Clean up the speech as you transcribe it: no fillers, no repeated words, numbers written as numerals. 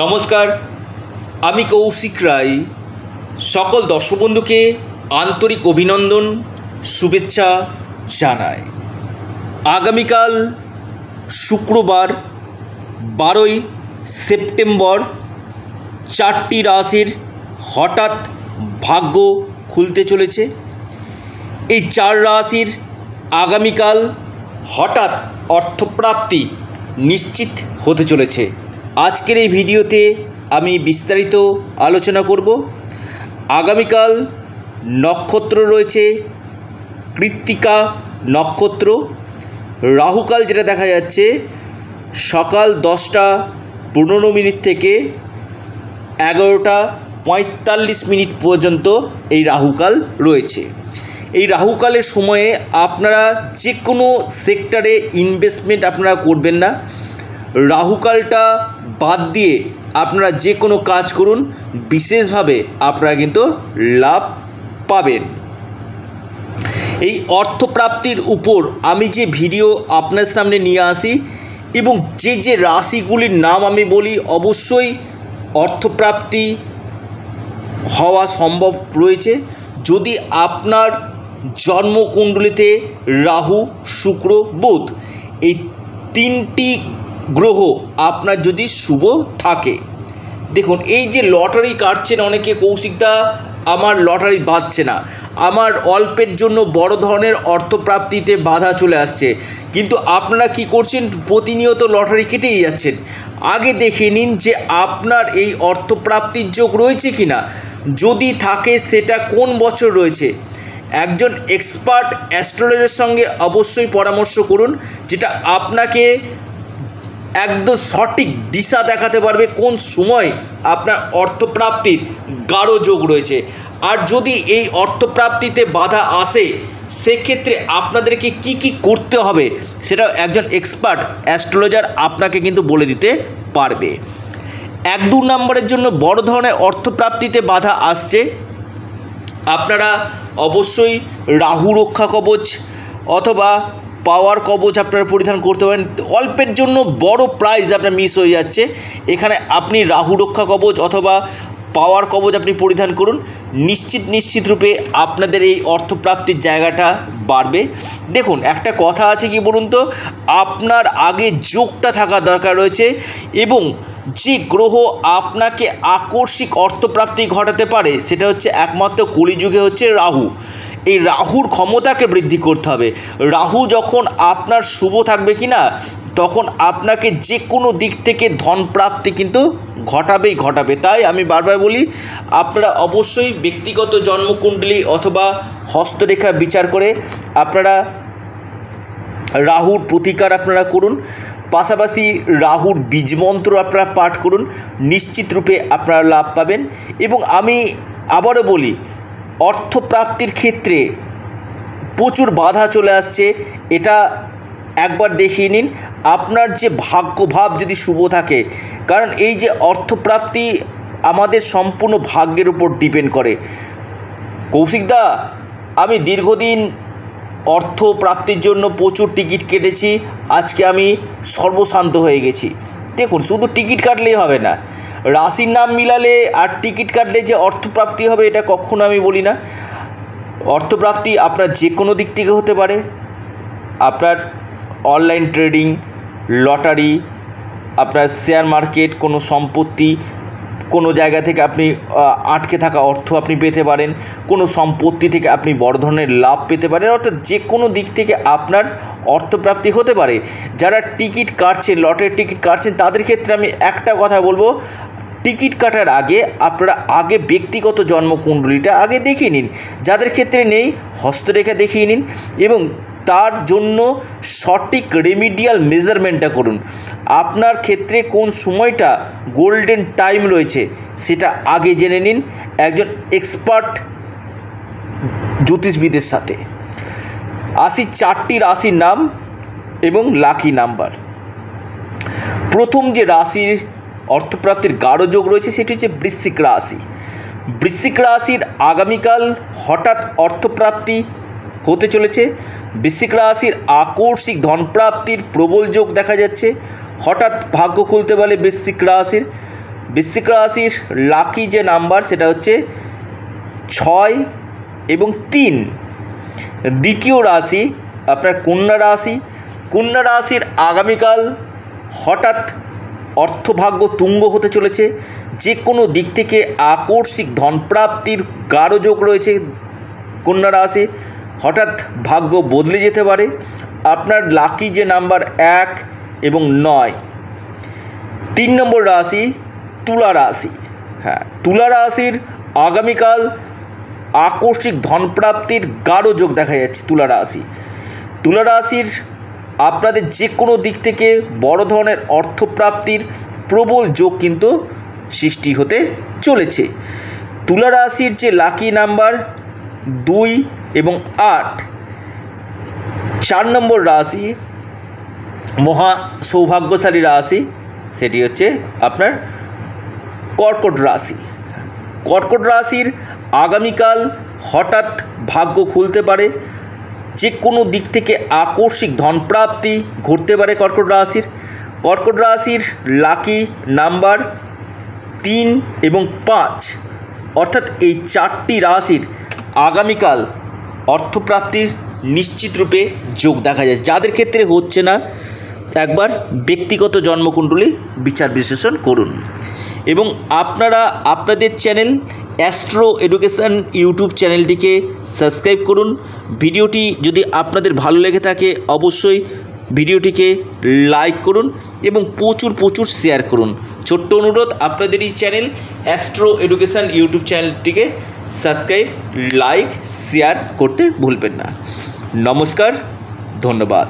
নমস্কার, আমি কৌশিক রায়। সকল দর্শক বন্ধুকে আন্তরিক অভিনন্দন, শুভেচ্ছা জানাই। আগামীকাল শুক্রবার 12ই সেপ্টেম্বর 4টি রাশির হঠাৎ ভাগ্য খুলতে চলেছে। এই 4 রাশির আগামীকাল হঠাৎ অর্থপ্রাপ্তি নিশ্চিত হতে চলেছে। আজকের এই ভিডিওতে আমি বিস্তারিত আলোচনা করব। আগামীকাল নক্ষত্র রয়েছে কৃত্তিকা নক্ষত্র। রাহুকাল যেটা দেখা যাচ্ছে সকাল 10টা 15 থেকে 11টা 45 পর্যন্ত এই রাহুকাল রয়েছে। এই রাহুকালের সময়ে আপনারা যে কোনো সেক্টরে ইনভেস্টমেন্ট আপনারা করবেন না। রাহুকালটা বাদ দিয়ে আপনারা যে কোনো কাজ করুন, বিশেষভাবে আপনারা কিন্তু লাভ পাবেন। এই অর্থপ্রাপ্তির উপর আমি যে ভিডিও আপনার সামনে নিয়ে আসি এবং যে রাশিগুলির নাম আমি বলি, অবশ্যই অর্থপ্রাপ্তি হওয়া সম্ভব রয়েছে যদি আপনার জন্মকুণ্ডলিতে রাহু, শুক্র, বুধ এই 3টি গ্রহ আপনার যদি শুভ থাকে। দেখুন, এই যে লটারি কাটছেন অনেকে, কৌশিকদা আমার লটারি বাজছে না, আমার অল্পের জন্য বড় ধরনের অর্থপ্রাপ্তিতে বাধা চলে আসছে, কিন্তু আপনারা কি করছেন? প্রতিনিয়ত লটারি কেটেই যাচ্ছেন। আগে দেখে নিন যে আপনার এই অর্থপ্রাপ্তির যোগ রয়েছে কিনা, যদি থাকে সেটা কোন বছর রয়েছে। একজন এক্সপার্ট অ্যাস্ট্রোলজারের সঙ্গে অবশ্যই পরামর্শ করুন, যেটা আপনাকে একদম সঠিক দিশা দেখাতে পারবে কোন সময় আপনার অর্থপ্রাপ্তির গাঢ় যোগ রয়েছে। আর যদি এই অর্থপ্রাপ্তিতে বাধা আসে, সেক্ষেত্রে আপনাদেরকে কি করতে হবে সেটা একজন এক্সপার্ট অ্যাস্ট্রোলজার আপনাকে কিন্তু বলে দিতে পারবে। 1-2 নম্বরের জন্য বড় ধরনের অর্থপ্রাপ্তিতে বাধা আসছে, আপনারা অবশ্যই রাহু রক্ষা কবচ অথবা পাওয়ার কবচ আপনারা পরিধান করতে পারেন। অল্পের জন্য বড় প্রাইজ আপনার মিস হয়ে যাচ্ছে, এখানে আপনি রাহু রক্ষা কবচ অথবা পাওয়ার কবচ আপনি পরিধান করুন। নিশ্চিত রূপে আপনাদের এই অর্থপ্রাপ্তির জায়গাটা বাড়বে। দেখুন, একটা কথা আছে কি বলুন তো, আপনার আগে যোগটা থাকা দরকার রয়েছে, এবং যে গ্রহ আপনাকে আকস্মিক অর্থপ্রাপ্তি ঘটাতে পারে সেটা হচ্ছে একমাত্র কলিযুগে হচ্ছে রাহু। এই রাহুর ক্ষমতাকে বৃদ্ধি করতে হবে। রাহু যখন আপনার শুভ থাকবে কিনা, তখন আপনাকে যে কোনো দিক থেকে ধন প্রাপ্তি কিন্তু ঘটাবে। তাই আমি বারবার বলি, আপনারা অবশ্যই ব্যক্তিগত জন্মকুণ্ডলী অথবা হস্তরেখা বিচার করে আপনারা রাহুর প্রতিকার আপনারা করুন। পাশাপাশি রাহুর বীজমন্ত্র আপনারা পাঠ করুন, নিশ্চিত রূপে আপনারা লাভ পাবেন। এবং আমি আবারও বলি, অর্থপ্রাপ্তির ক্ষেত্রে প্রচুর বাধা চলে আসছে, এটা একবার দেখিয়ে নিন। আপনার যে ভাগ্যভাব যদি শুভ থাকে, কারণ এই যে অর্থপ্রাপ্তি আমাদের সম্পূর্ণ ভাগ্যের উপর ডিপেন্ড করে। কৌশিকদা, আমি দীর্ঘদিন অর্থ প্রাপ্তির জন্য প্রচুর টিকিট কেটেছি, আজকে আমি সর্বশান্ত হয়ে গেছি। দেখুন, শুধু টিকিট কাটলেই হবে না, রাশির নাম মিলালে আর টিকিট কাটলে যে অর্থপ্রাপ্তি হবে এটা কখনো আমি বলি না। অর্থপ্রাপ্তি আপনার যে কোনো দিক থেকে হতে পারে। আপনার অনলাইন ট্রেডিং, লটারি, আপনার শেয়ার মার্কেট, কোনো সম্পত্তি, কোনো জায়গা থেকে আপনি আটকে থাকা অর্থ আপনি পেতে পারেন, কোনো সম্পত্তি থেকে আপনি বড় ধরনের লাভ পেতে পারেন, অর্থাৎ যে কোনো দিক থেকে আপনার অর্থপ্রাপ্তি হতে পারে। যারা টিকিট কাটছেন, লটারির টিকিট কাটছেন, তাদের ক্ষেত্রে আমি একটা কথা বলবো, টিকিট কাটার আগে আপনারা আগে ব্যক্তিগত জন্মকুণ্ডলীটা আগে দেখিয়ে নিন। যাদের ক্ষেত্রে নেই, হস্তরেখা দেখিয়ে নিন এবং তার জন্য সঠিক রেমিডিয়াল মেজারমেন্টটা করুন। আপনার ক্ষেত্রে কোন সময়টা গোল্ডেন টাইম রয়েছে সেটা আগে জেনে নিন একজন এক্সপার্ট জ্যোতিষবিদের সাথে। আসি 4টি রাশির নাম এবং লাকি নাম্বার। প্রথম যে রাশির অর্থপ্রাপ্তির গাঢ় যোগ রয়েছে সেটি হচ্ছে বৃশ্চিক রাশি। বৃশ্চিক রাশির আগামীকাল হঠাৎ অর্থপ্রাপ্তি হতে চলেছে। বৃশ্চিক রাশির আকস্মিক ধনপ্রাপ্তির প্রবল যোগ দেখা যাচ্ছে। হঠাৎ ভাগ্য খুলতে পারে বৃশ্চিক রাশির। বৃশ্চিক রাশির লাকি যে নাম্বার সেটা হচ্ছে 6 এবং 3। দ্বিতীয় রাশি আপনার কন্যা রাশি। কন্যা রাশির আগামীকাল হঠাৎ অর্থভাগ্য তুঙ্গ হতে চলেছে। যে কোনো দিক থেকে আকস্মিক ধনপ্রাপ্তির গাঢ় যোগ রয়েছে। কন্যা রাশি হঠাৎ ভাগ্য বদলে যেতে পারে। আপনার লাকি যে নাম্বার 1 এবং 9। 3 নম্বর রাশি তুলা রাশি। হ্যাঁ, তুলা রাশির আগামীকাল আকস্মিক ধনপ্রাপ্তির গাঢ় যোগ দেখা যাচ্ছে। তুলা রাশির আপনাদের যে কোনো দিক থেকে বড় ধরনের অর্থপ্রাপ্তির প্রবল যোগ কিন্তু সৃষ্টি হতে চলেছে। তুলা রাশির যে লাকি নাম্বার 2 এবং 8। 4 নম্বর রাশি মহা সৌভাগ্যশালী রাশি, সেটি হচ্ছে আপনার কর্কট রাশি। কর্কট রাশির আগামীকাল হঠাৎ ভাগ্য খুলতে পারে। যে কোনো দিক থেকে আকস্মিক ধনপ্রাপ্তি ঘটতে পারে কর্কট রাশির লাকি নাম্বার 3 এবং 5। অর্থাৎ এই 4টি রাশির আগামীকাল অর্থপ্রাপ্তির নিশ্চিত রূপে যোগ দেখা যায়। যাদের ক্ষেত্রে হচ্ছে না, একবার ব্যক্তিগত জন্মকুণ্ডলী বিচার বিশ্লেষণ করুন। এবং আপনারা আপনাদের চ্যানেল অ্যাস্ট্রো এডুকেশন ইউটিউব চ্যানেলটিকে সাবস্ক্রাইব করুন। ভিডিওটি যদি আপনাদের ভালো লেগে থাকে অবশ্যই ভিডিওটিকে লাইক করুন এবং প্রচুর শেয়ার করুন। ছোট্ট অনুরোধ, আপনাদের এই চ্যানেল অ্যাস্ট্রো এডুকেশন ইউটিউব চ্যানেলটিকে সাবস্ক্রাইব, লাইক, শেয়ার করতে ভুলবেন না। নমস্কার, ধন্যবাদ।